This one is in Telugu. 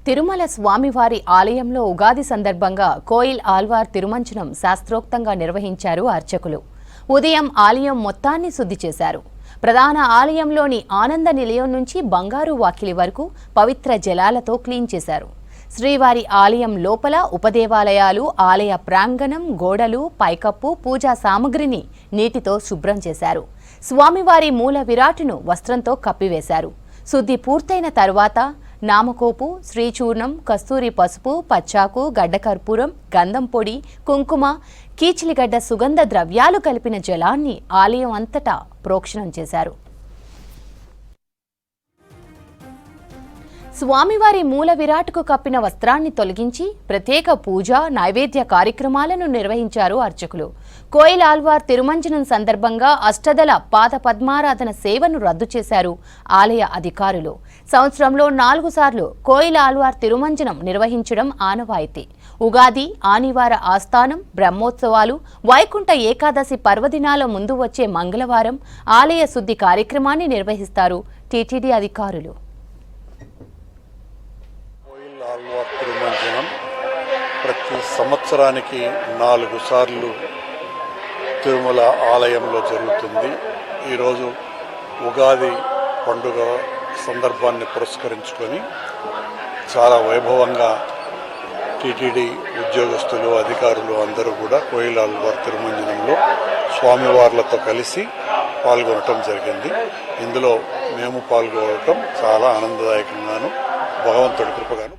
తిరుమల స్వామివారి ఆలయంలో ఉగాది సందర్భంగా కోయిల్ ఆల్వార్ తిరుమంచనం శాస్త్రోక్తంగా నిర్వహించారు అర్చకులు. ఉదయం ఆలయం మొత్తాన్ని శుద్ధి చేశారు. ప్రధాన ఆలయంలోని ఆనంద నిలయం నుంచి బంగారు వాకిలి వరకు పవిత్ర జలాలతో క్లీన్ చేశారు. శ్రీవారి ఆలయం లోపల ఉపదేవాలయాలు, ఆలయ ప్రాంగణం, గోడలు, పైకప్పు, పూజా సామగ్రిని నీటితో శుభ్రం చేశారు. స్వామివారి మూల విరాటును వస్త్రంతో కప్పివేశారు. శుద్ధి పూర్తయిన తరువాత నామకోపు, శ్రీచూర్ణం, కస్తూరి పసుపు, పచ్చాకు, గడ్డకర్పూరం, గంధం పొడి, కుంకుమ, కీచిలిగడ్డ సుగంధ ద్రవ్యాలు కలిపిన జలాన్ని ఆలయం అంతటా ప్రోక్షణం చేశారు. స్వామివారి మూల విరాట్కు కప్పిన వస్త్రాన్ని తొలగించి ప్రత్యేక పూజ, నైవేద్య కార్యక్రమాలను నిర్వహించారు అర్చకులు. కోయిల్ ఆల్వార్ తిరుమంజనం సందర్భంగా అష్టదళ పాద పద్మారాధన సేవను రద్దు చేశారు ఆలయ అధికారులు. సంవత్సరంలో 4 సార్లు కోయిల్ ఆల్వార్ తిరుమంజనం నిర్వహించడం ఆనవాయితీ. ఉగాది, ఆనివార ఆస్థానం, బ్రహ్మోత్సవాలు, వైకుంఠ ఏకాదశి పర్వదినాల ముందు వచ్చే మంగళవారం ఆలయ శుద్ధి కార్యక్రమాన్ని నిర్వహిస్తారు టీటీడీ అధికారులు. ఆల్వార్ తిరుమంజనం ప్రతి సంవత్సరానికి 4 సార్లు తిరుమల ఆలయంలో జరుగుతుంది. ఈరోజు ఉగాది పండుగ సందర్భాన్ని పురస్కరించుకొని చాలా వైభవంగా టీటీడీ ఉద్యోగస్తులు, అధికారులు అందరూ కూడా కోయిల్ ఆల్వార్ తిరుమంజనంలో స్వామివార్లతో కలిసి పాల్గొనటం జరిగింది. ఇందులో మేము పాల్గొనటం చాలా ఆనందదాయకంగాను, భగవంతుడి కృపగాను